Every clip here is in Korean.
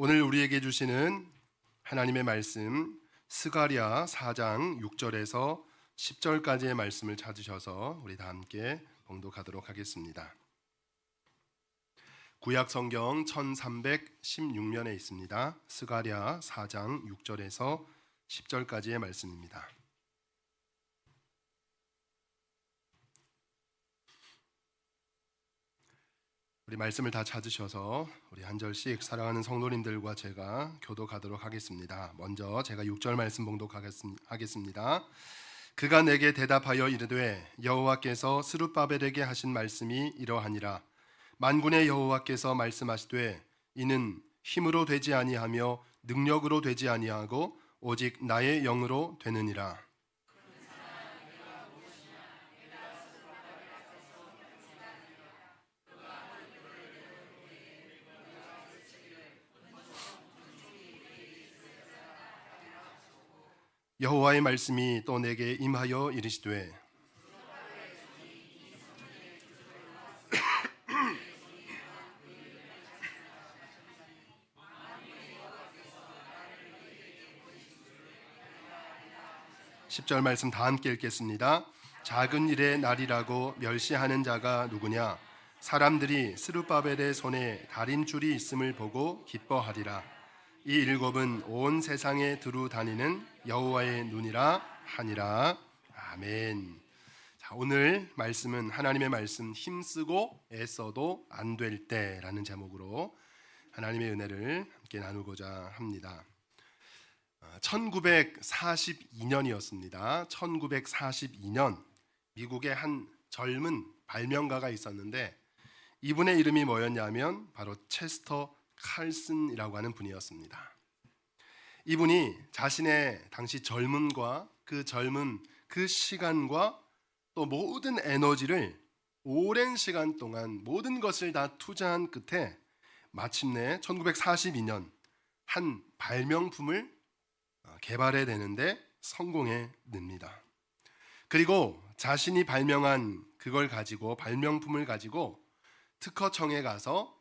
오늘 우리에게 주시는 하나님의 말씀 스가랴 4장 6절에서 10절까지의 말씀을 찾으셔서 우리 다 함께 봉독하도록 하겠습니다. 구약 성경 1316면에 있습니다. 스가랴 4장 6절에서 10절까지의 말씀입니다. 우리 말씀을 다 찾으셔서 우리 한 절씩 사랑하는 성도님들과 제가 교독하도록 하겠습니다. 먼저 제가 6절 말씀 봉독하겠습니다. 그가 내게 대답하여 이르되 여호와께서 스룹바벨에게 하신 말씀이 이러하니라. 만군의 여호와께서 말씀하시되 이는 힘으로 되지 아니하며 능력으로 되지 아니하고 오직 나의 영으로 되느니라. 여호와의 말씀이 또 내게 임하여 이르시되 10절 말씀 다 함께 읽겠습니다. 작은 일의 날이라고 멸시하는 자가 누구냐? 사람들이 스룹바벨의 손에 다림줄이 있음을 보고 기뻐하리라. 이 일곱은 온 세상에 두루 다니는 여호와의 눈이라 하니라. 아멘. 자, 오늘 말씀은 하나님의 말씀 힘쓰고 애써도 안 될 때라는 제목으로 하나님의 은혜를 함께 나누고자 합니다. 1942년이었습니다. 1942년 미국의 한 젊은 발명가가 있었는데 이분의 이름이 뭐였냐면 바로 체스터 칼슨이라고 하는 분이었습니다. 이분이 자신의 당시 젊음과 그 시간과 또 모든 에너지를 오랜 시간 동안 모든 것을 다 투자한 끝에 마침내 1942년 한 발명품을 개발해 내는데 성공해냅니다. 그리고 자신이 발명한 발명품을 가지고 특허청에 가서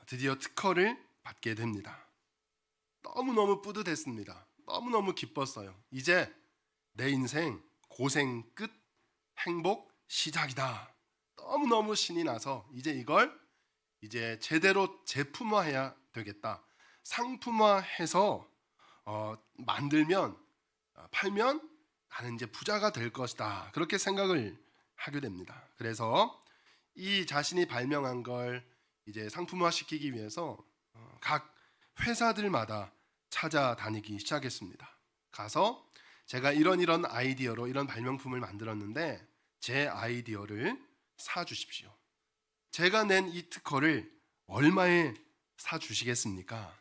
드디어 특허를 받게 됩니다. 너무너무 뿌듯했습니다. 너무너무 기뻤어요. 이제 내 인생 고생 끝, 행복 시작이다. 너무너무 신이 나서 이걸 제대로 제품화해야 되겠다. 상품화해서 만들면 팔면 나는 이제 부자가 될 것이다. 그렇게 생각을 하게 됩니다. 그래서 이 자신이 발명한 걸 이제 상품화 시키기 위해서 각 회사들마다 찾아다니기 시작했습니다. 가서 제가 이런 아이디어로 이런 발명품을 만들었는데 제 아이디어를 사주십시오. 제가 낸 이 특허를 얼마에 사주시겠습니까?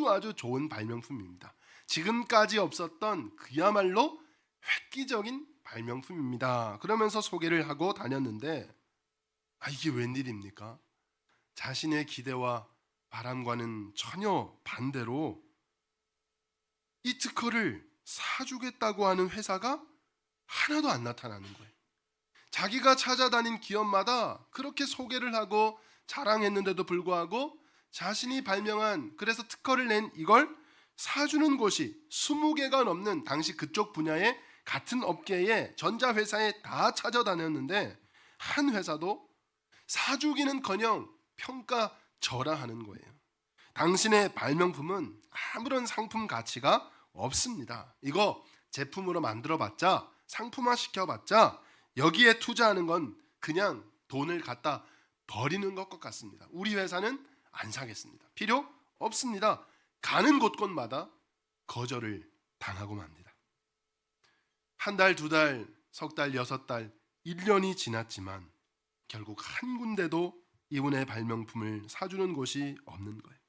아주 좋은 발명품입니다. 지금까지 없었던 그야말로 획기적인 발명품입니다. 그러면서 소개를 하고 다녔는데 이게 웬일입니까? 자신의 기대와 바람과는 전혀 반대로 이 특허를 사주겠다고 하는 회사가 하나도 안 나타나는 거예요. 자기가 찾아다닌 기업마다 그렇게 소개를 하고 자랑했는데도 불구하고 자신이 발명한 그래서 특허를 낸 이걸 사주는 곳이 20개가 넘는 당시 그쪽 분야의 같은 업계의 전자회사에 다 찾아다녔는데 한 회사도 사주기는커녕 평가절하하는 거예요. 당신의 발명품은 아무런 상품 가치가 없습니다. 이거 제품으로 만들어봤자 상품화 시켜봤자 여기에 투자하는 건 그냥 돈을 갖다 버리는 것 같습니다. 우리 회사는 안 사겠습니다. 필요 없습니다. 가는 곳곳마다 거절을 당하고 맙니다. 한 달, 두 달, 석 달, 6달, 1년이 지났지만 결국 한 군데도 이분의 발명품을 사주는 곳이 없는 거예요.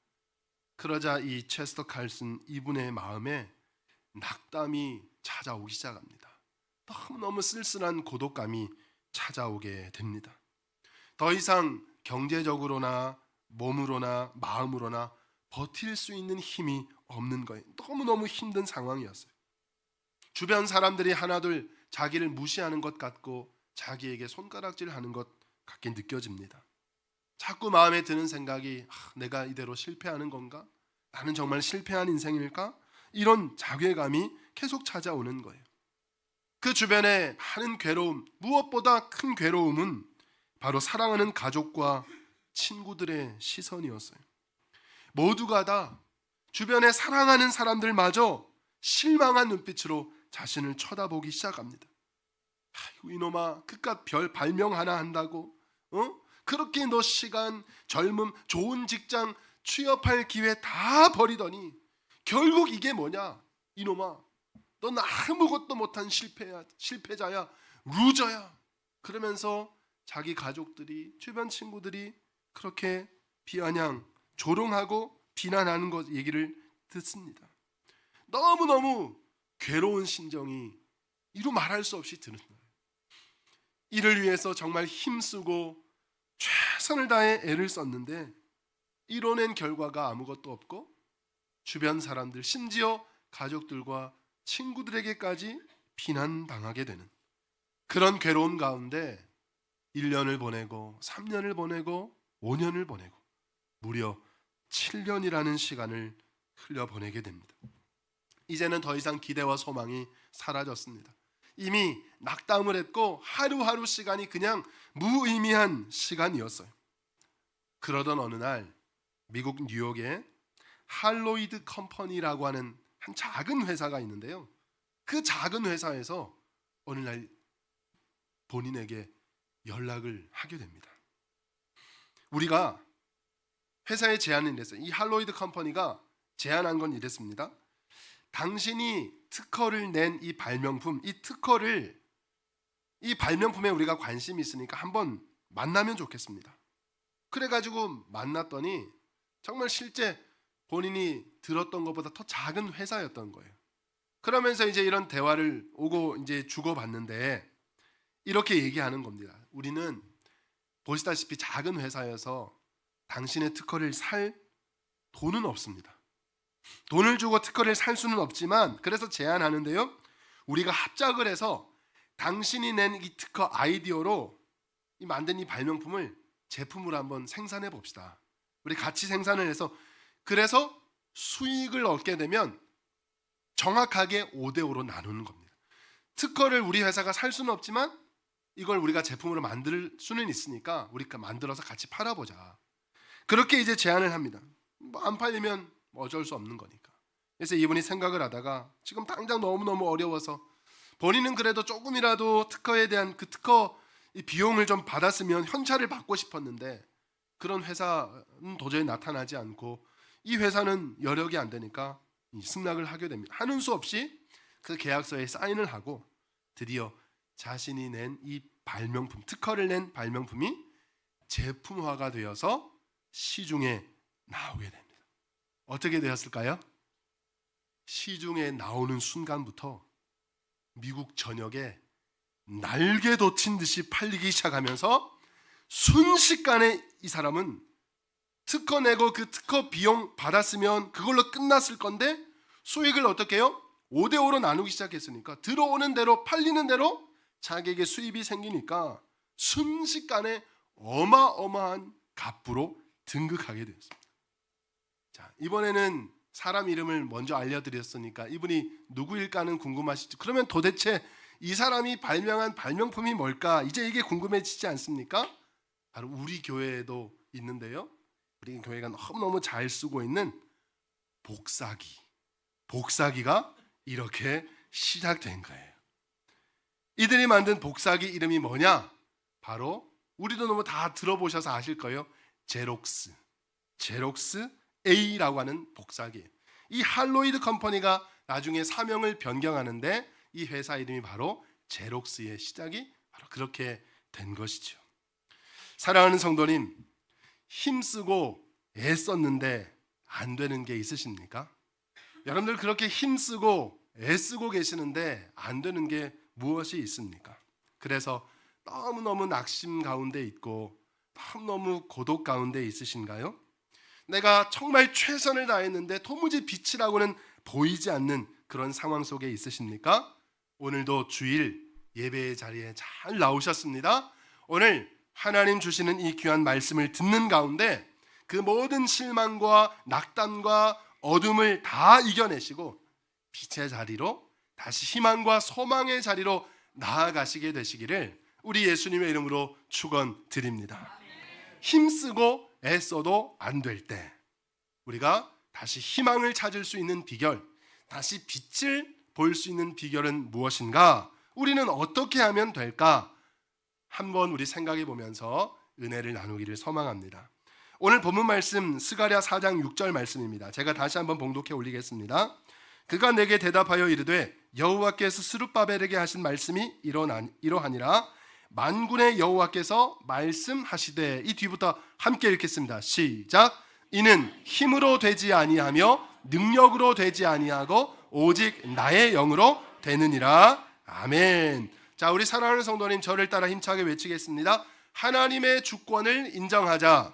그러자 이 체스터 칼슨 이분의 마음에 낙담이 찾아오기 시작합니다. 너무너무 쓸쓸한 고독감이 찾아오게 됩니다. 더 이상 경제적으로나 몸으로나 마음으로나 버틸 수 있는 힘이 없는 거예요. 너무너무 힘든 상황이었어요. 주변 사람들이 하나둘 자기를 무시하는 것 같고 자기에게 손가락질하는 것 같게 느껴집니다. 자꾸 마음에 드는 생각이 내가 이대로 실패하는 건가? 나는 정말 실패한 인생일까? 이런 자괴감이 계속 찾아오는 거예요. 그 주변에 많은 괴로움, 무엇보다 큰 괴로움은 바로 사랑하는 가족과 친구들의 시선이었어요. 모두가 다 주변에 사랑하는 사람들마저 실망한 눈빛으로 자신을 쳐다보기 시작합니다. 아이고 이놈아, 그깟 별 발명 하나 한다고 그렇게 너 시간, 젊음, 좋은 직장 취업할 기회 다 버리더니 결국 이게 뭐냐? 이놈아, 넌 아무것도 못한 실패자야, 루저야. 그러면서 자기 가족들이, 주변 친구들이 그렇게 비아냥 조롱하고 비난하는 것 얘기를 듣습니다. 너무너무 괴로운 심정이 이루 말할 수 없이 드는 거예요. 이를 위해서 정말 힘쓰고 최선을 다해 애를 썼는데 이뤄낸 결과가 아무것도 없고 주변 사람들, 심지어 가족들과 친구들에게까지 비난당하게 되는 그런 괴로운 가운데 1년을 보내고 3년을 보내고 5년을 보내고 무려 7년이라는 시간을 흘려보내게 됩니다. 이제는 더 이상 기대와 소망이 사라졌습니다. 이미 낙담을 했고 하루하루 시간이 그냥 무의미한 시간이었어요. 그러던 어느 날 미국 뉴욕에 할로이드 컴퍼니라고 하는 한 작은 회사가 있는데요. 그 작은 회사에서 어느 날 본인에게 연락을 하게 됩니다. 우리가 회사에 제안을 했어요. 이 할로이드 컴퍼니가 제안한 건 이랬습니다. 당신이 특허를 낸 이 발명품, 이 발명품에 우리가 관심이 있으니까 한번 만나면 좋겠습니다. 그래가지고 만났더니 정말 실제 본인이 들었던 것보다 더 작은 회사였던 거예요. 그러면서 이제 이런 대화를 오고 이제 주고받는데 이렇게 얘기하는 겁니다. 우리는 보시다시피 작은 회사여서 당신의 특허를 살 돈은 없습니다. 돈을 주고 특허를 살 수는 없지만 그래서 제안하는데요. 우리가 합작을 해서 당신이 낸 이 특허 아이디어로 만든 이 발명품을 제품으로 한번 생산해 봅시다. 우리 같이 생산을 해서 그래서 수익을 얻게 되면 정확하게 5대5로 나누는 겁니다. 특허를 우리 회사가 살 수는 없지만 이걸 우리가 제품으로 만들 수는 있으니까 우리가 만들어서 같이 팔아보자. 그렇게 이제 제안을 합니다. 안 팔리면 어쩔 수 없는 거니까. 그래서 이분이 생각을 하다가 지금 당장 너무너무 어려워서 본인은 그래도 조금이라도 특허에 대한 그 특허 비용을 좀 받았으면 현찰을 받고 싶었는데 그런 회사는 도저히 나타나지 않고 이 회사는 여력이 안 되니까 승낙을 하게 됩니다. 하는 수 없이 그 계약서에 사인을 하고 드디어 자신이 낸 이 발명품, 특허를 낸 발명품이 제품화가 되어서 시중에 나오게 됩니다. 어떻게 되었을까요? 시중에 나오는 순간부터 미국 전역에 날개 돋친 듯이 팔리기 시작하면서 순식간에 이 사람은 특허 내고 그 특허 비용 받았으면 그걸로 끝났을 건데 수익을 어떻게 해요? 5대5로 나누기 시작했으니까 들어오는 대로 팔리는 대로 자기에게 수입이 생기니까 순식간에 어마어마한 갑부로 등극하게 되었습니다. 자, 이번에는 사람 이름을 먼저 알려드렸으니까 이분이 누구일까는 궁금하시죠? 그러면 도대체 이 사람이 발명한 발명품이 뭘까? 이제 이게 궁금해지지 않습니까? 바로 우리 교회에도 있는데요. 우리 교회가 너무너무 잘 쓰고 있는 복사기가 이렇게 시작된 거예요. 이들이 만든 복사기 이름이 뭐냐? 바로 우리도 너무 다 들어보셔서 아실 거예요. 제록스 A라고 하는 복사기. 이 할로이드 컴퍼니가 나중에 사명을 변경하는데 이 회사 이름이 바로 제록스의 시작이 바로 그렇게 된 것이죠. 사랑하는 성도님, 힘쓰고 애썼는데 안 되는 게 있으십니까? 여러분들 그렇게 힘쓰고 애쓰고 계시는데 안 되는 게 무엇이 있습니까? 그래서 너무너무 낙심 가운데 있고 너무너무 고독 가운데 있으신가요? 내가 정말 최선을 다했는데 도무지 빛이라고는 보이지 않는 그런 상황 속에 있으십니까? 오늘도 주일 예배의 자리에 잘 나오셨습니다. 오늘 하나님 주시는 이 귀한 말씀을 듣는 가운데 그 모든 실망과 낙담과 어둠을 다 이겨내시고 빛의 자리로, 다시 희망과 소망의 자리로 나아가시게 되시기를 우리 예수님의 이름으로 축원드립니다. 힘쓰고 애써도 안 될 때 우리가 다시 희망을 찾을 수 있는 비결, 다시 빛을 볼 수 있는 비결은 무엇인가? 우리는 어떻게 하면 될까? 한번 우리 생각해 보면서 은혜를 나누기를 소망합니다. 오늘 본문 말씀 스가랴 4장 6절 말씀입니다. 제가 다시 한번 봉독해 올리겠습니다. 그가 내게 대답하여 이르되 여호와께서 스룹바벨에게 하신 말씀이 이러하니라. 만군의 여호와께서 말씀하시되, 이 뒤부터 함께 읽겠습니다. 시작. 이는 힘으로 되지 아니하며 능력으로 되지 아니하고 오직 나의 영으로 되느니라. 아멘. 자, 우리 사랑하는 성도님, 저를 따라 힘차게 외치겠습니다. 하나님의 주권을 인정하자.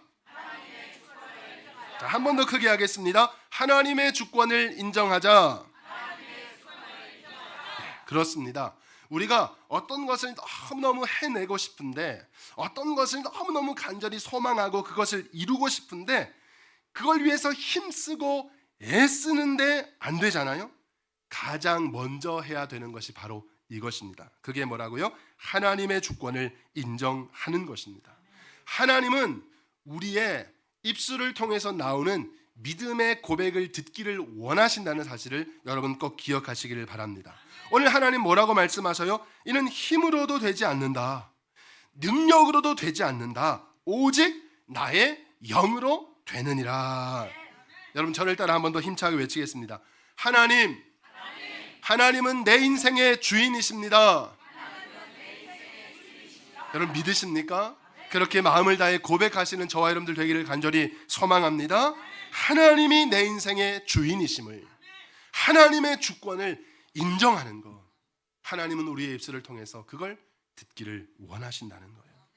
자, 한 번 더 크게 하겠습니다. 하나님의 주권을 인정하자. 그렇습니다. 우리가 어떤 것을 너무너무 해내고 싶은데, 어떤 것을 너무너무 간절히 소망하고 그것을 이루고 싶은데, 그걸 위해서 힘쓰고 애쓰는데 안 되잖아요. 가장 먼저 해야 되는 것이 바로 이것입니다. 그게 뭐라고요? 하나님의 주권을 인정하는 것입니다. 하나님은 우리의 입술을 통해서 나오는 믿음의 고백을 듣기를 원하신다는 사실을 여러분 꼭 기억하시기를 바랍니다. 오늘 하나님 뭐라고 말씀하셔요? 이는 힘으로도 되지 않는다, 능력으로도 되지 않는다, 오직 나의 영으로 되느니라. 여러분, 저를 따라 한 번 더 힘차게 외치겠습니다. 하나님은 내 인생의 주인이십니다. 여러분 믿으십니까? 그렇게 마음을 다해 고백하시는 저와 여러분들 되기를 간절히 소망합니다. 하나님이 내 인생의 주인이심을, 하나님의 주권을 인정하는 것, 하나님은 우리의 입술을 통해서 그걸 듣기를 원하신다는 거예요.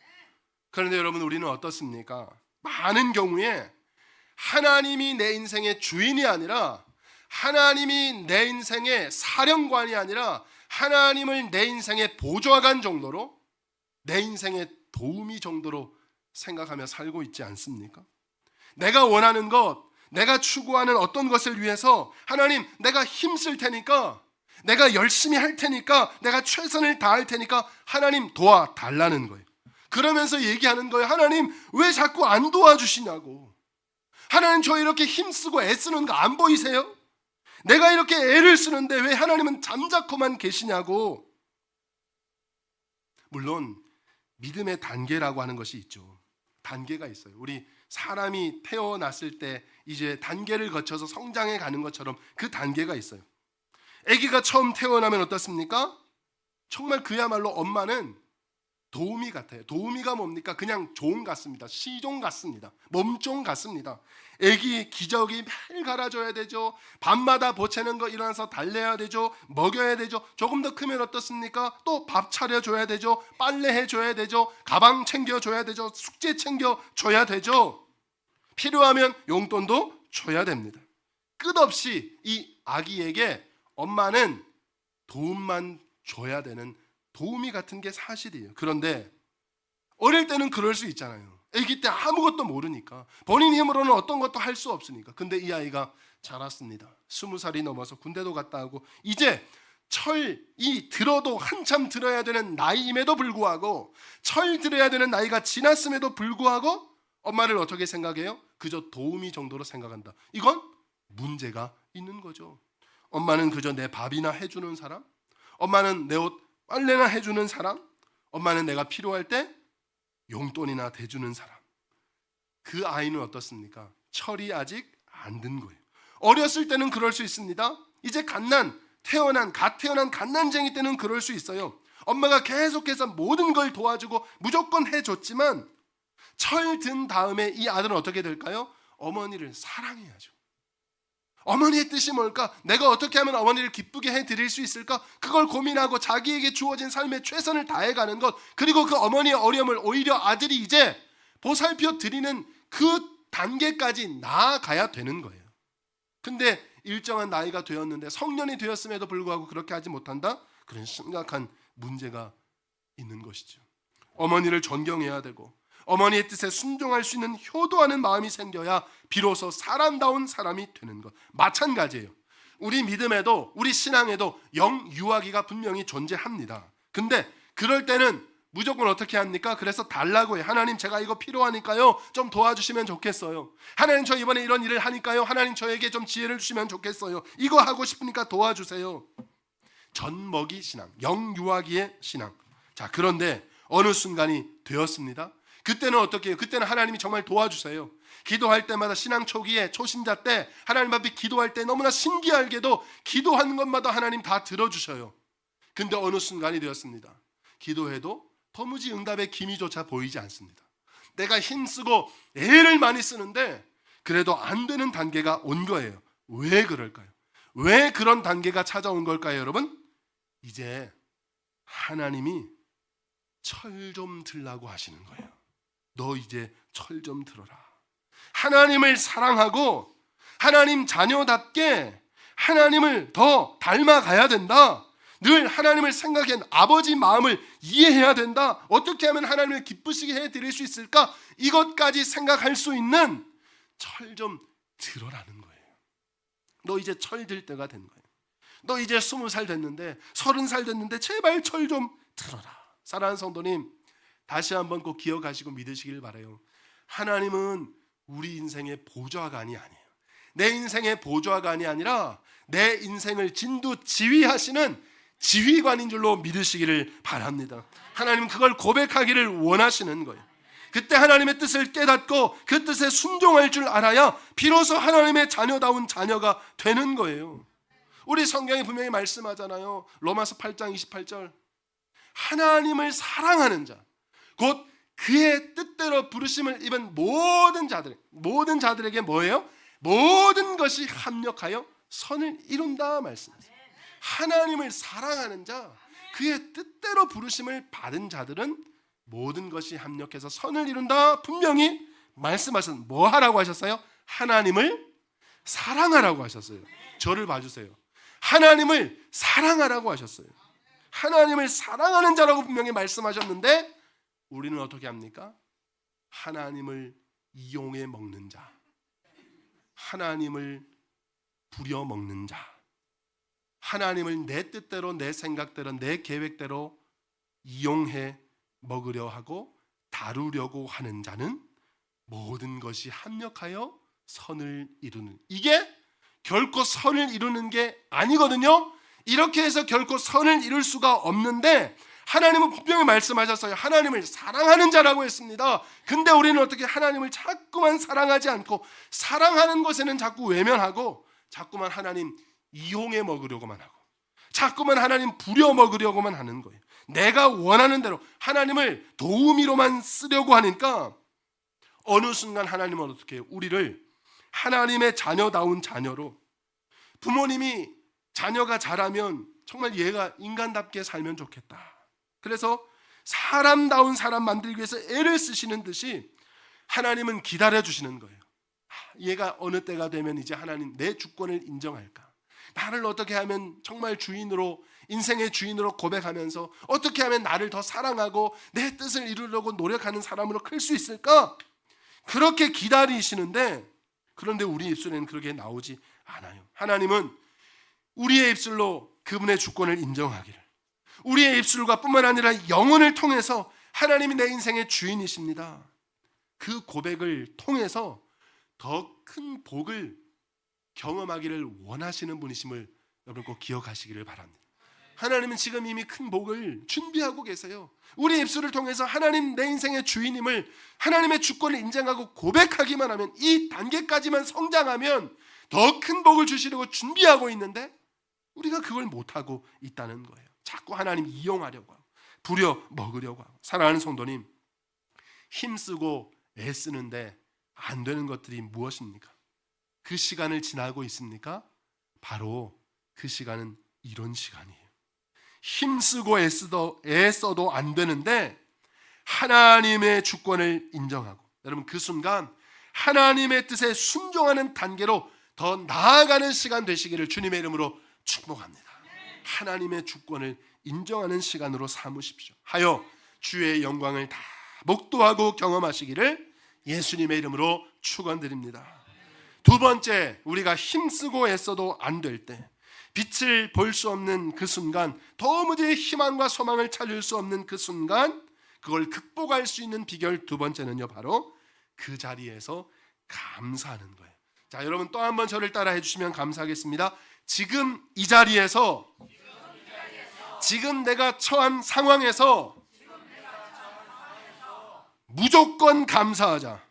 그런데 여러분, 우리는 어떻습니까? 많은 경우에 하나님이 내 인생의 주인이 아니라, 하나님이 내 인생의 사령관이 아니라 하나님을 내 인생의 보좌관 정도로, 내 인생의 도우미 정도로 생각하며 살고 있지 않습니까? 내가 원하는 것, 내가 추구하는 어떤 것을 위해서 하나님, 내가 힘쓸 테니까, 내가 열심히 할 테니까, 내가 최선을 다할 테니까 하나님 도와달라는 거예요. 그러면서 얘기하는 거예요. 하나님 왜 자꾸 안 도와주시냐고. 하나님, 저 이렇게 힘쓰고 애쓰는 거 안 보이세요? 내가 이렇게 애를 쓰는데 왜 하나님은 잠자코만 계시냐고. 물론 믿음의 단계라고 하는 것이 있죠. 단계가 있어요. 우리 사람이 태어났을 때 이제 단계를 거쳐서 성장해 가는 것처럼 그 단계가 있어요. 아기가 처음 태어나면 어떻습니까? 정말 그야말로 엄마는 도우미 같아요. 도우미가 뭡니까? 그냥 종 같습니다. 시종 같습니다. 몸종 같습니다. 아기 기저귀 매일 갈아줘야 되죠. 밤마다 보채는 거 일어나서 달래야 되죠. 먹여야 되죠. 조금 더 크면 어떻습니까? 또 밥 차려줘야 되죠. 빨래해줘야 되죠. 가방 챙겨줘야 되죠. 숙제 챙겨줘야 되죠. 필요하면 용돈도 줘야 됩니다. 끝없이 이 아기에게 엄마는 도움만 줘야 되는 도우미 같은 게 사실이에요. 그런데 어릴 때는 그럴 수 있잖아요. 아기 때 아무것도 모르니까, 본인 힘으로는 어떤 것도 할 수 없으니까. 근데 이 아이가 자랐습니다. 20살이 넘어서 군대도 갔다 오고, 이제 철이 들어도 한참 들어야 되는 나이임에도 불구하고, 철 들어야 되는 나이가 지났음에도 불구하고 엄마를 어떻게 생각해요? 그저 도우미 정도로 생각한다. 이건 문제가 있는 거죠. 엄마는 그저 내 밥이나 해주는 사람, 엄마는 내 옷 빨래나 해주는 사람, 엄마는 내가 필요할 때 용돈이나 대주는 사람. 그 아이는 어떻습니까? 철이 아직 안 든 거예요. 어렸을 때는 그럴 수 있습니다. 이제 갓 태어난 갓난쟁이 때는 그럴 수 있어요. 엄마가 계속해서 모든 걸 도와주고 무조건 해줬지만, 철 든 다음에 이 아들은 어떻게 될까요? 어머니를 사랑해야죠. 어머니의 뜻이 뭘까? 내가 어떻게 하면 어머니를 기쁘게 해드릴 수 있을까? 그걸 고민하고 자기에게 주어진 삶에 최선을 다해가는 것, 그리고 그 어머니의 어려움을 오히려 아들이 이제 보살펴 드리는 그 단계까지 나아가야 되는 거예요. 근데 일정한 나이가 되었는데, 성년이 되었음에도 불구하고 그렇게 하지 못한다? 그런 심각한 문제가 있는 것이죠. 어머니를 존경해야 되고, 어머니의 뜻에 순종할 수 있는 효도하는 마음이 생겨야 비로소 사람다운 사람이 되는 것. 마찬가지예요. 우리 믿음에도 우리 신앙에도 영유아기가 분명히 존재합니다. 근데 그럴 때는 무조건 어떻게 합니까? 그래서 달라고 해요. 하나님, 제가 이거 필요하니까요 좀 도와주시면 좋겠어요. 하나님, 저 이번에 이런 일을 하니까요 하나님, 저에게 좀 지혜를 주시면 좋겠어요. 이거 하고 싶으니까 도와주세요. 젖먹이 신앙, 영유아기의 신앙. 자, 그런데 어느 순간이 되었습니다. 그때는 어떻게 해요? 그때는 하나님이 정말 도와주세요. 기도할 때마다 신앙 초기에 초신자 때 하나님 앞에 기도할 때 너무나 신기하게도 기도하는 것마다 하나님 다 들어주셔요. 근데 어느 순간이 되었습니다. 기도해도 도무지 응답의 기미조차 보이지 않습니다. 내가 힘쓰고 애를 많이 쓰는데 그래도 안 되는 단계가 온 거예요. 왜 그럴까요? 왜 그런 단계가 찾아온 걸까요, 여러분? 이제 하나님이 철 좀 들라고 하시는 거예요. 너 이제 철 좀 들어라. 하나님을 사랑하고 하나님 자녀답게 하나님을 더 닮아가야 된다. 늘 하나님을 생각해 아버지 마음을 이해해야 된다. 어떻게 하면 하나님을 기쁘시게 해드릴 수 있을까? 이것까지 생각할 수 있는 철 좀 들어라는 거예요. 너 이제 철 들 때가 된 거예요. 너 이제 20살 됐는데 30살 됐는데 제발 철 좀 들어라. 사랑하는 성도님, 다시 한번 꼭 기억하시고 믿으시길 바라요. 하나님은 우리 인생의 보좌관이 아니에요. 내 인생의 보좌관이 아니라 내 인생을 진두지휘하시는 지휘관인 줄로 믿으시기를 바랍니다. 하나님은 그걸 고백하기를 원하시는 거예요. 그때 하나님의 뜻을 깨닫고 그 뜻에 순종할 줄 알아야 비로소 하나님의 자녀다운 자녀가 되는 거예요. 우리 성경이 분명히 말씀하잖아요. 로마서 8장 28절. 하나님을 사랑하는 자, 곧 그의 뜻대로 부르심을 입은 모든 자들에게 뭐예요? 모든 것이 합력하여 선을 이룬다 말씀하세요. 하나님을 사랑하는 자, 그의 뜻대로 부르심을 받은 자들은 모든 것이 합력해서 선을 이룬다 분명히 말씀하셨어요. 뭐 하라고 하셨어요? 하나님을 사랑하라고 하셨어요. 저를 봐주세요. 하나님을 사랑하라고 하셨어요. 하나님을 사랑하는 자라고 분명히 말씀하셨는데 우리는 어떻게 합니까? 하나님을 이용해 먹는 자, 하나님을 부려먹는 자, 하나님을 내 뜻대로, 내 생각대로, 내 계획대로 이용해 먹으려 하고 다루려고 하는 자는 모든 것이 합력하여 선을 이루는, 이게 결코 선을 이루는 게 아니거든요. 이렇게 해서 결코 선을 이룰 수가 없는데 하나님은 분명히 말씀하셨어요. 하나님을 사랑하는 자라고 했습니다. 근데 우리는 어떻게 하나님을 자꾸만 사랑하지 않고 사랑하는 것에는 자꾸 외면하고 자꾸만 하나님 이용해 먹으려고만 하고 자꾸만 하나님 부려 먹으려고만 하는 거예요. 내가 원하는 대로 하나님을 도우미로만 쓰려고 하니까 어느 순간 하나님은 어떻게 해요? 우리를 하나님의 자녀다운 자녀로, 부모님이 자녀가 자라면 정말 얘가 인간답게 살면 좋겠다, 그래서 사람다운 사람 만들기 위해서 애를 쓰시는 듯이 하나님은 기다려주시는 거예요. 얘가 어느 때가 되면 이제 하나님 내 주권을 인정할까, 나를 어떻게 하면 정말 주인으로, 인생의 주인으로 고백하면서 어떻게 하면 나를 더 사랑하고 내 뜻을 이루려고 노력하는 사람으로 클 수 있을까, 그렇게 기다리시는데, 그런데 우리 입술에는 그렇게 나오지 않아요. 하나님은 우리의 입술로 그분의 주권을 인정하기를, 우리의 입술과 뿐만 아니라 영혼을 통해서 하나님이 내 인생의 주인이십니다, 그 고백을 통해서 더 큰 복을 경험하기를 원하시는 분이심을 여러분 꼭 기억하시기를 바랍니다. 하나님은 지금 이미 큰 복을 준비하고 계세요. 우리 입술을 통해서 하나님 내 인생의 주인임을, 하나님의 주권을 인정하고 고백하기만 하면, 이 단계까지만 성장하면 더 큰 복을 주시려고 준비하고 있는데 우리가 그걸 못하고 있다는 거예요. 자꾸 하나님 이용하려고 하고 부려 먹으려고 하고. 사랑하는 성도님, 힘쓰고 애쓰는데 안 되는 것들이 무엇입니까? 그 시간을 지나고 있습니까? 바로 그 시간은 이런 시간이에요. 힘쓰고 애써도 안 되는데 하나님의 주권을 인정하고, 여러분 그 순간 하나님의 뜻에 순종하는 단계로 더 나아가는 시간 되시기를 주님의 이름으로 축복합니다. 하나님의 주권을 인정하는 시간으로 삼으십시오. 하여 주의 영광을 다 목도하고 경험하시기를 예수님의 이름으로 축원드립니다. 두 번째, 우리가 힘쓰고 애써도 안 될 때, 빛을 볼 수 없는 그 순간, 도무지 희망과 소망을 찾을 수 없는 그 순간, 그걸 극복할 수 있는 비결 두 번째는요, 바로 그 자리에서 감사하는 거예요. 자, 여러분 또 한 번 저를 따라 해주시면 감사하겠습니다. 지금 이 자리에서, 지금 내가 처한 상황에서 무조건 감사하자.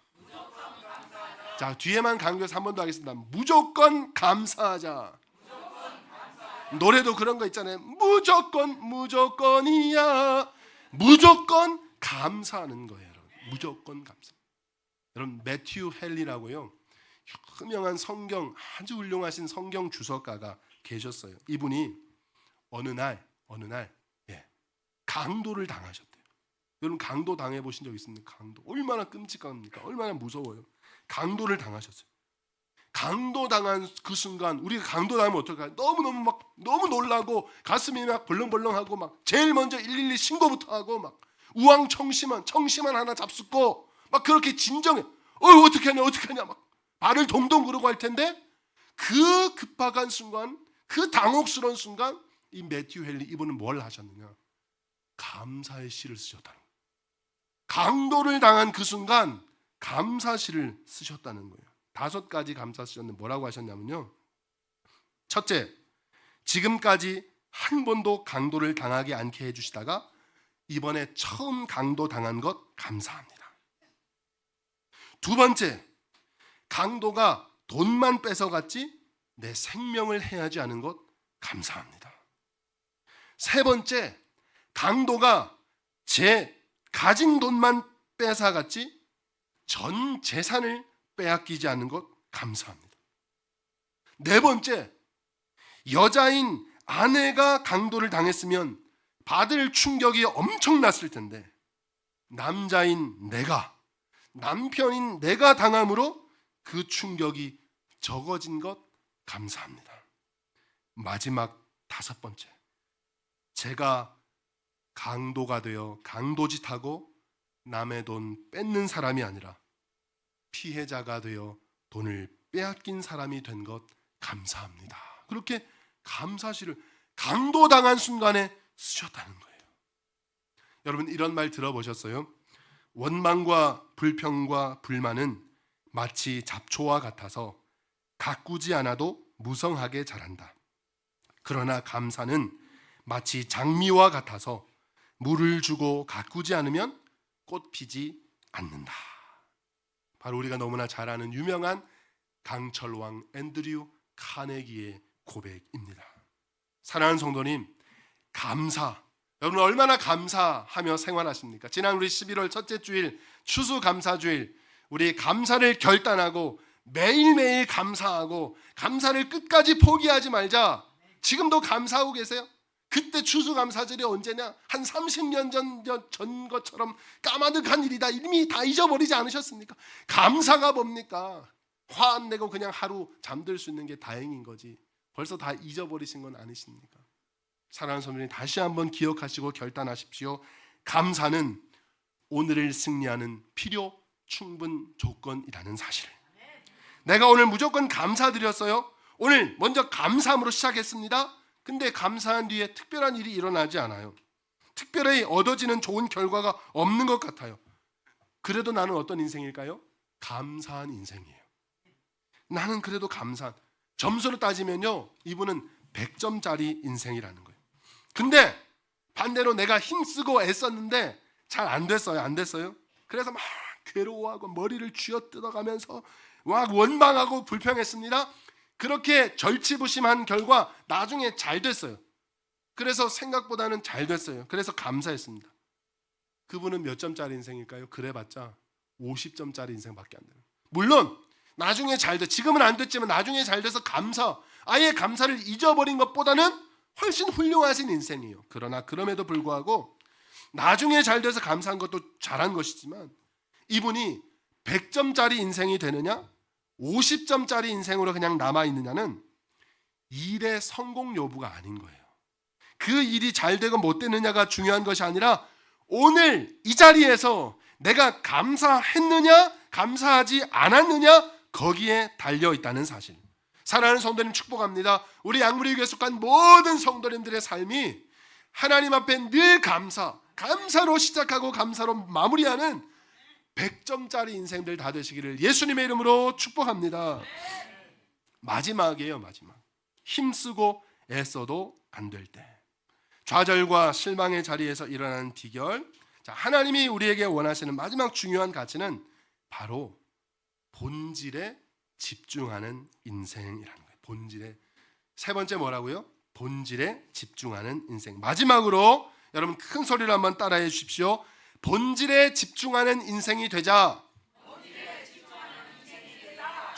자, 뒤에만 강조해서 한 번 더 하겠습니다. 무조건 감사하자. 노래도 그런 거 있잖아요. 무조건이야. 무조건 감사하는 거예요, 여러분. 무조건 감사. 여러분, 매튜 헨리라고요, 유명한 성경, 아주 훌륭하신 성경 주석가가 계셨어요. 이분이 어느 날 강도를 당하셨대요. 여러분, 강도 당해 보신 적 있습니까? 강도 얼마나 끔찍합니까? 얼마나 무서워요. 강도를 당하셨어요. 강도 당한 그 순간, 우리가 강도 당하면 어떨까요? 너무 놀라고 가슴이 막 벌렁벌렁하고, 막 제일 먼저 112 신고부터 하고, 막 우왕청심환 하나 잡숫고, 막 그렇게 진정해. 어떻게 하냐 막 발을 동동 구르고 할 텐데, 그 급박한 순간, 그 당혹스러운 순간, 이 매튜 헨리 이분은 뭘 하셨느냐? 감사의 시를 쓰셨다는 거예요. 강도를 당한 그 순간 감사시를 쓰셨다는 거예요. 5가지 감사 쓰셨는데 뭐라고 하셨냐면요, 첫째, 지금까지 한 번도 강도를 당하지 않게 해주시다가 이번에 처음 강도 당한 것 감사합니다. 두 번째, 강도가 돈만 뺏어갔지 내 생명을 해하지 않은 것 감사합니다. 세 번째, 강도가 제 가진 돈만 뺏어갔지 전 재산을 빼앗기지 않는 것 감사합니다. 네 번째, 여자인 아내가 강도를 당했으면 받을 충격이 엄청났을 텐데, 남자인 내가, 남편인 내가 당함으로 그 충격이 적어진 것 감사합니다. 마지막 5번째, 제가 강도가 되어 강도짓하고 남의 돈 뺏는 사람이 아니라 피해자가 되어 돈을 빼앗긴 사람이 된 것 감사합니다. 그렇게 감사시를 강도당한 순간에 쓰셨다는 거예요. 여러분, 이런 말 들어보셨어요? 원망과 불평과 불만은 마치 잡초와 같아서 가꾸지 않아도 무성하게 자란다. 그러나 감사는 마치 장미와 같아서 물을 주고 가꾸지 않으면 꽃 피지 않는다. 바로 우리가 너무나 잘 아는 유명한 강철왕 앤드류 카네기의 고백입니다. 사랑하는 성도님, 감사, 여러분 얼마나 감사하며 생활하십니까? 지난 우리 11월 첫째 주일 추수감사주일, 우리 감사를 결단하고 매일매일 감사하고 감사를 끝까지 포기하지 말자. 지금도 감사하고 계세요? 그때 추수감사절이 언제냐? 한 30년 전 것처럼 까마득한 일이다, 이미 다 잊어버리지 않으셨습니까? 감사가 뭡니까? 화 안 내고 그냥 하루 잠들 수 있는 게 다행인 거지, 벌써 다 잊어버리신 건 아니십니까? 사랑하는 성도님, 다시 한번 기억하시고 결단하십시오. 감사는 오늘을 승리하는 필요 충분 조건이라는 사실을. 내가 오늘 무조건 감사드렸어요. 오늘 먼저 감사함으로 시작했습니다. 근데 감사한 뒤에 특별한 일이 일어나지 않아요. 특별히 얻어지는 좋은 결과가 없는 것 같아요. 그래도 나는 어떤 인생일까요? 감사한 인생이에요. 나는 그래도 감사한, 점수로 따지면요, 이분은 100점짜리 인생이라는 거예요. 근데 반대로 내가 힘쓰고 애썼는데 잘 안 됐어요. 그래서 막 괴로워하고 머리를 쥐어뜯어가면서 막 원망하고 불평했습니다. 그렇게 절치부심한 결과 나중에 잘 됐어요. 그래서 생각보다는 잘 됐어요. 그래서 감사했습니다. 그분은 몇 점짜리 인생일까요? 그래봤자 50점짜리 인생밖에 안 돼요. 물론 나중에 잘 돼, 지금은 안 됐지만 나중에 잘 돼서 아예 감사를 잊어버린 것보다는 훨씬 훌륭하신 인생이에요. 그러나 그럼에도 불구하고 나중에 잘 돼서 감사한 것도 잘한 것이지만, 이분이 100점짜리 인생이 되느냐 50점짜리 인생으로 그냥 남아있느냐는 일의 성공 여부가 아닌 거예요. 그 일이 잘 되고 못 되느냐가 중요한 것이 아니라 오늘 이 자리에서 내가 감사했느냐 감사하지 않았느냐 거기에 달려 있다는 사실. 사랑하는 성도님 축복합니다. 우리 양무리교에 속한 모든 성도님들의 삶이 하나님 앞에 늘 감사로 시작하고 감사로 마무리하는 100점짜리 인생들 다 되시기를 예수님의 이름으로 축복합니다. 마지막이에요. 마지막. 힘쓰고 애써도 안 될 때, 좌절과 실망의 자리에서 일어나는 비결. 자, 하나님이 우리에게 원하시는 마지막 중요한 가치는 바로 본질에 집중하는 인생이라는 거예요. 본질에. 세 번째 뭐라고요? 본질에 집중하는 인생. 마지막으로 여러분 큰 소리로 한번 따라해 주십시오. 본질에 집중하는 인생이 되자.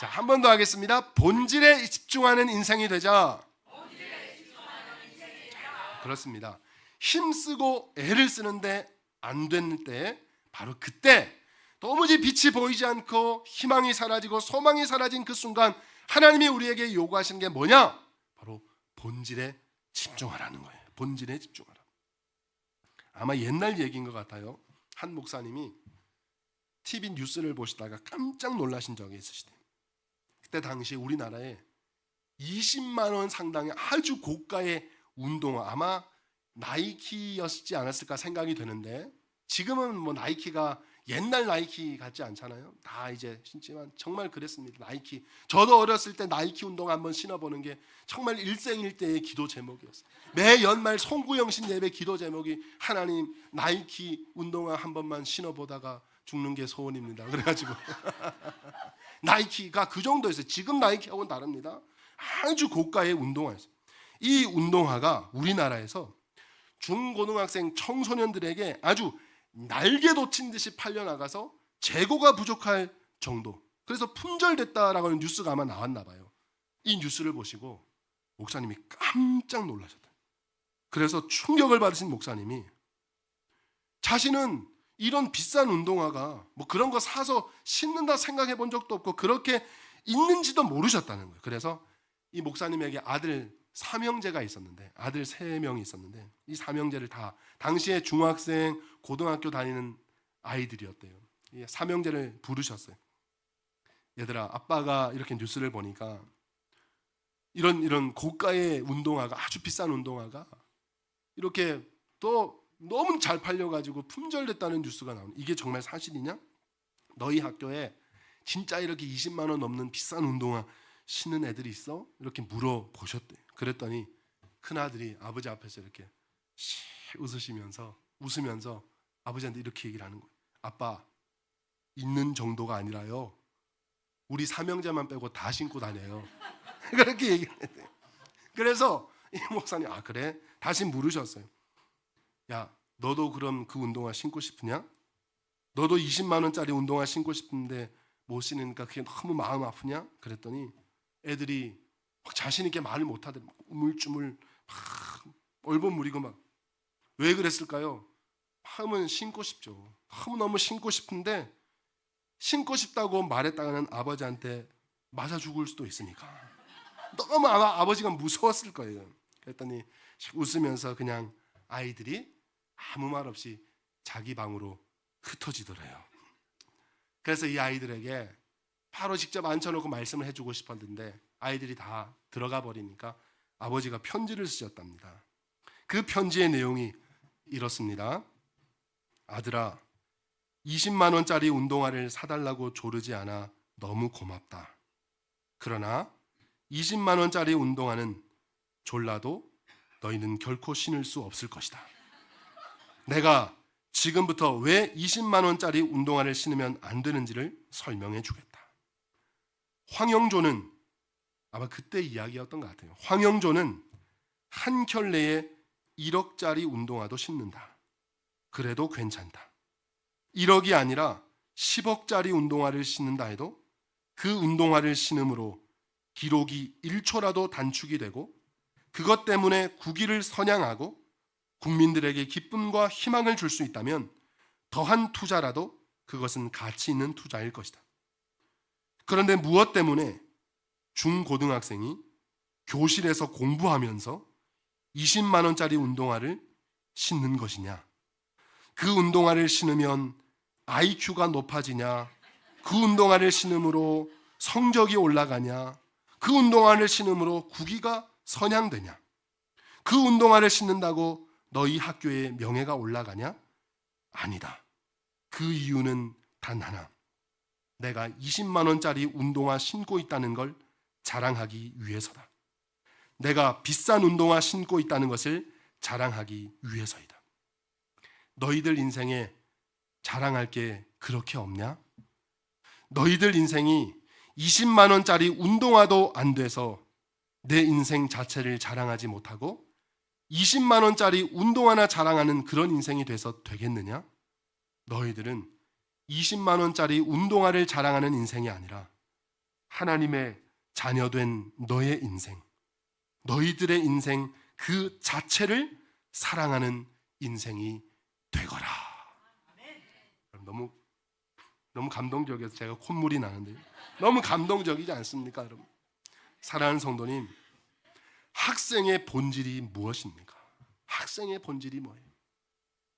자, 한 번 더 하겠습니다. 본질에 집중하는 인생이 되자. 자, 그렇습니다. 힘쓰고 애를 쓰는데 안 되는 때, 바로 그때 도무지 빛이 보이지 않고 희망이 사라지고 소망이 사라진 그 순간 하나님이 우리에게 요구하시는 게 뭐냐? 바로 본질에 집중하라는 거예요. 본질에 집중하라. 아마 옛날 얘기인 것 같아요. 한 목사님이 TV 뉴스를 보시다가 깜짝 놀라신 적이 있으시대요. 그때 당시 우리나라에 20만 원 상당의 아주 고가의 운동화, 아마 나이키였지 않았을까 생각이 되는데, 지금은 뭐 나이키가 옛날 나이키 같지 않잖아요. 다 이제 신지만 정말 그랬습니다. 나이키. 저도 어렸을 때 나이키 운동화 한번 신어보는 게 정말 일생일대의 기도 제목이었어요. 매 연말 송구영신 예배 기도 제목이 하나님 나이키 운동화 한 번만 신어보다가 죽는 게 소원입니다. 그래가지고 나이키가 그 정도였어요. 지금 나이키하고는 다릅니다. 아주 고가의 운동화였어요. 이 운동화가 우리나라에서 중고등학생 청소년들에게 아주 날개 돋친 듯이 팔려나가서 재고가 부족할 정도, 그래서 품절됐다라고 하는 뉴스가 아마 나왔나 봐요. 이 뉴스를 보시고 목사님이 깜짝 놀라셨다. 그래서 충격을 받으신 목사님이 자신은 이런 비싼 운동화가 뭐 그런 거 사서 신는다 생각해 본 적도 없고 그렇게 있는지도 모르셨다는 거예요. 그래서 이 목사님에게 아들 삼형제가 있었는데, 아들 3명이 있었는데 이 삼형제를 다 당시에 중학생, 고등학교 다니는 아이들이었대요. 이 삼형제를 부르셨어요. 얘들아, 아빠가 이렇게 뉴스를 보니까 이런 고가의 운동화가, 아주 비싼 운동화가 이렇게 또 너무 잘 팔려가지고 품절됐다는 뉴스가 나오는, 이게 정말 사실이냐? 너희 학교에 진짜 이렇게 20만 원 넘는 비싼 운동화 신는 애들이 있어? 이렇게 물어보셨대요. 그랬더니 큰아들이 아버지 앞에서 이렇게 웃으면서 아버지한테 이렇게 얘기를 하는 거예요. 아빠, 있는 정도가 아니라요, 우리 삼형제만 빼고 다 신고 다녀요. 그렇게 얘기를 했대요. 그래서 이 목사님, 아 그래? 다시 물으셨어요. 야, 너도 그럼 그 운동화 신고 싶으냐? 너도 20만 원짜리 운동화 신고 싶은데 못 신으니까 그게 너무 마음 아프냐? 그랬더니 애들이 막 자신 있게 말을 못 하더니 우물쭈물 막 얼버무리고 막. 왜 그랬을까요? 마음은 신고 싶죠. 너무너무 신고 싶은데 신고 싶다고 말했다가는 아버지한테 맞아 죽을 수도 있으니까 너무 아마 아버지가 무서웠을 거예요. 그랬더니 웃으면서 그냥 아이들이 아무 말 없이 자기 방으로 흩어지더래요. 그래서 이 아이들에게 바로 직접 앉혀놓고 말씀을 해주고 싶었는데 아이들이 다 들어가 버리니까 아버지가 편지를 쓰셨답니다. 그 편지의 내용이 이렇습니다. 아들아, 20만 원짜리 운동화를 사달라고 조르지 않아 너무 고맙다. 그러나 20만 원짜리 운동화는 졸라도 너희는 결코 신을 수 없을 것이다. 내가 지금부터 왜 20만 원짜리 운동화를 신으면 안 되는지를 설명해 주겠다. 황영조는, 아마 그때 이야기였던 것 같아요. 황영조는 한 켤레에 1억짜리 운동화도 신는다. 그래도 괜찮다. 1억이 아니라 10억짜리 운동화를 신는다 해도 그 운동화를 신음으로 기록이 1초라도 단축이 되고 그것 때문에 국위를 선양하고 국민들에게 기쁨과 희망을 줄 수 있다면 더한 투자라도 그것은 가치 있는 투자일 것이다. 그런데 무엇 때문에 중고등학생이 교실에서 공부하면서 20만 원짜리 운동화를 신는 것이냐? 그 운동화를 신으면 IQ가 높아지냐? 그 운동화를 신음으로 성적이 올라가냐? 그 운동화를 신음으로 국위가 선양되냐? 그 운동화를 신는다고 너희 학교의 명예가 올라가냐? 아니다. 그 이유는 단 하나. 내가 20만 원짜리 운동화 신고 있다는 걸 자랑하기 위해서다. 내가 비싼 운동화 신고 있다는 것을 자랑하기 위해서이다. 너희들 인생에 자랑할 게 그렇게 없냐? 너희들 인생이 20만 원짜리 운동화도 안 돼서 내 인생 자체를 자랑하지 못하고 20만 원짜리 운동화나 자랑하는 그런 인생이 돼서 되겠느냐? 너희들은 20만 원짜리 운동화를 자랑하는 인생이 아니라 하나님의 자녀된 너의 인생, 너희들의 인생 그 자체를 사랑하는 인생이 되거라. 너무 감동적이어서 제가 콧물이 나는데요. 너무 감동적이지 않습니까, 여러분? 사랑하는 성도님, 학생의 본질이 무엇입니까? 학생의 본질이 뭐예요?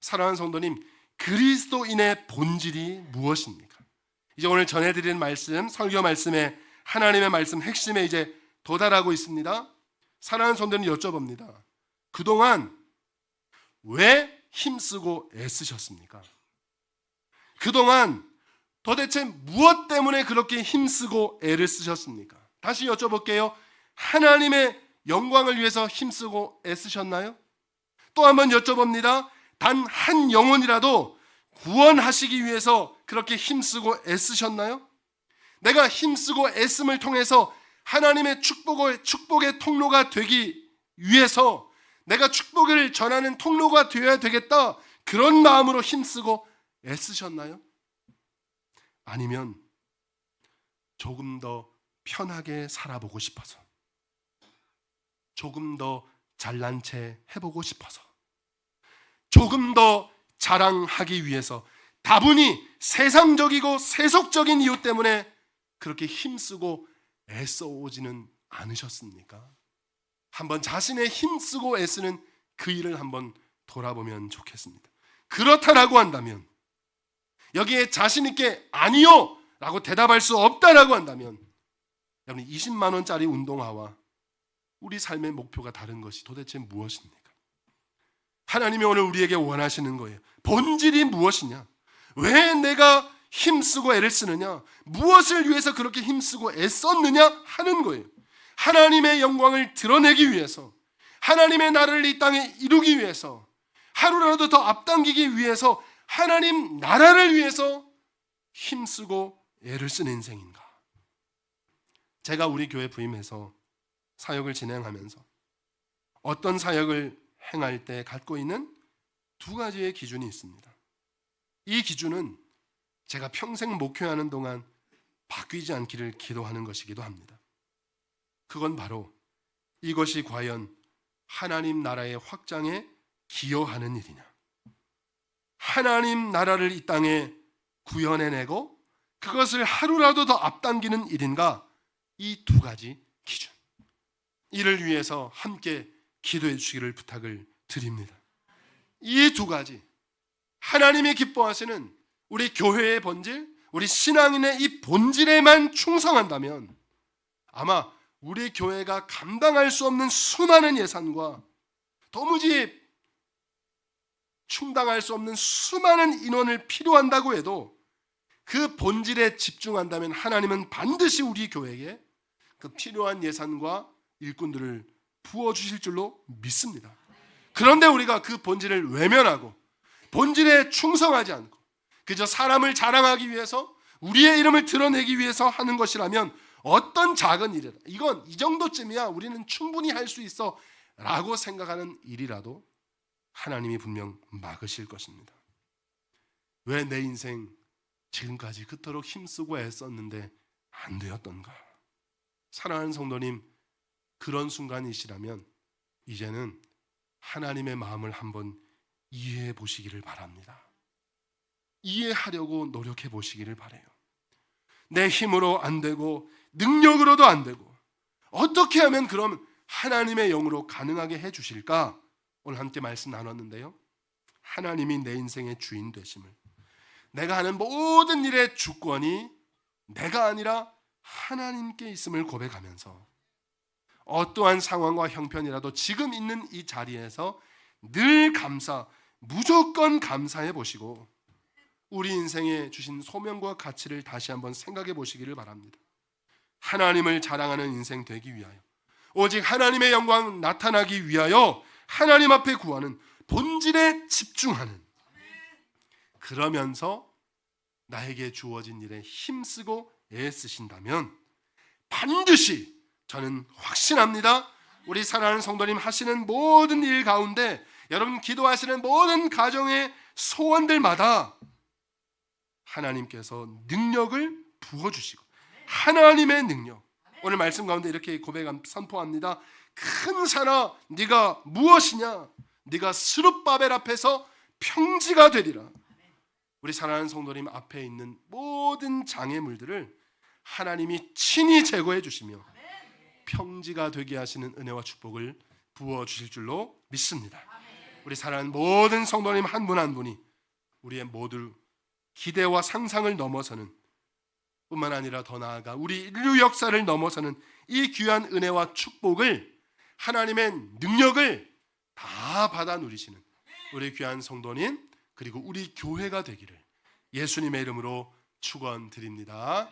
사랑하는 성도님, 그리스도인의 본질이 무엇입니까? 이제 오늘 전해드리는 말씀, 설교 말씀에 하나님의 말씀 핵심에 이제 도달하고 있습니다. 사랑하는 성도님 여쭤봅니다. 그동안 왜 힘쓰고 애쓰셨습니까? 그동안 도대체 무엇 때문에 그렇게 힘쓰고 애를 쓰셨습니까? 다시 여쭤볼게요. 하나님의 영광을 위해서 힘쓰고 애쓰셨나요? 또 한번 여쭤봅니다. 단 한 영혼이라도 구원하시기 위해서 그렇게 힘쓰고 애쓰셨나요? 내가 힘쓰고 애씀을 통해서 하나님의 축복의 통로가 되기 위해서 내가 축복을 전하는 통로가 되어야 되겠다, 그런 마음으로 힘쓰고 애쓰셨나요? 아니면 조금 더 편하게 살아보고 싶어서, 조금 더 잘난 체 해보고 싶어서, 조금 더 자랑하기 위해서, 다분히 세상적이고 세속적인 이유 때문에 그렇게 힘쓰고 애써오지는 않으셨습니까? 한번 자신의 힘쓰고 애쓰는 그 일을 한번 돌아보면 좋겠습니다. 그렇다라고 한다면, 여기에 자신 있게 아니요 라고 대답할 수 없다라고 한다면, 여러분 20만 원짜리 운동화와 우리 삶의 목표가 다른 것이 도대체 무엇입니까? 하나님이 오늘 우리에게 원하시는 거예요. 본질이 무엇이냐? 왜 내가 힘쓰고 애를 쓰느냐? 무엇을 위해서 그렇게 힘쓰고 애썼느냐? 하는 거예요. 하나님의 영광을 드러내기 위해서, 하나님의 나라를 이 땅에 이루기 위해서, 하루라도 더 앞당기기 위해서, 하나님 나라를 위해서 힘쓰고 애를 쓰는 인생인가? 제가 우리 교회 부임해서 사역을 진행하면서 어떤 사역을 행할 때 갖고 있는 두 가지의 기준이 있습니다. 이 기준은 제가 평생 목회하는 동안 바뀌지 않기를 기도하는 것이기도 합니다. 그건 바로 이것이 과연 하나님 나라의 확장에 기여하는 일이냐, 하나님 나라를 이 땅에 구현해내고 그것을 하루라도 더 앞당기는 일인가, 이 두 가지 기준, 이를 위해서 함께 기도해 주시기를 부탁을 드립니다. 이 두 가지, 하나님이 기뻐하시는 우리 교회의 본질, 우리 신앙인의 이 본질에만 충성한다면 아마 우리 교회가 감당할 수 없는 수많은 예산과 도무지 충당할 수 없는 수많은 인원을 필요한다고 해도 그 본질에 집중한다면 하나님은 반드시 우리 교회에 그 필요한 예산과 일꾼들을 부어주실 줄로 믿습니다. 그런데 우리가 그 본질을 외면하고 본질에 충성하지 않고 그저 사람을 자랑하기 위해서, 우리의 이름을 드러내기 위해서 하는 것이라면 어떤 작은 일이라, 이건 이 정도쯤이야 우리는 충분히 할 수 있어 라고 생각하는 일이라도 하나님이 분명 막으실 것입니다. 왜 내 인생 지금까지 그토록 힘쓰고 애썼는데 안 되었던가? 사랑하는 성도님, 그런 순간이시라면 이제는 하나님의 마음을 한번 이해해 보시기를 바랍니다. 이해하려고 노력해 보시기를 바라요. 내 힘으로 안 되고 능력으로도 안 되고 어떻게 하면 그럼 하나님의 영으로 가능하게 해 주실까? 오늘 함께 말씀 나눴는데요, 하나님이 내 인생의 주인 되심을, 내가 하는 모든 일의 주권이 내가 아니라 하나님께 있음을 고백하면서 어떠한 상황과 형편이라도 지금 있는 이 자리에서 늘 무조건 감사해 보시고 우리 인생에 주신 소명과 가치를 다시 한번 생각해 보시기를 바랍니다. 하나님을 자랑하는 인생 되기 위하여, 오직 하나님의 영광 나타나기 위하여 하나님 앞에 구하는 본질에 집중하는, 그러면서 나에게 주어진 일에 힘쓰고 애쓰신다면 반드시, 저는 확신합니다, 우리 사랑하는 성도님 하시는 모든 일 가운데, 여러분 기도하시는 모든 가정의 소원들마다 하나님께서 능력을 부어주시고, 하나님의 능력, 오늘 말씀 가운데 이렇게 선포합니다. 큰 산아 네가 무엇이냐, 네가 스룹바벨 앞에서 평지가 되리라. 우리 사랑하는 성도님 앞에 있는 모든 장애물들을 하나님이 친히 제거해 주시며 평지가 되게 하시는 은혜와 축복을 부어주실 줄로 믿습니다. 우리 사랑하는 모든 성도님 한 분 한 분이 우리의 모두 기대와 상상을 넘어서는, 뿐만 아니라 더 나아가 우리 인류 역사를 넘어서는 이 귀한 은혜와 축복을, 하나님의 능력을 다 받아 누리시는 우리 귀한 성도님 그리고 우리 교회가 되기를 예수님의 이름으로 축원드립니다.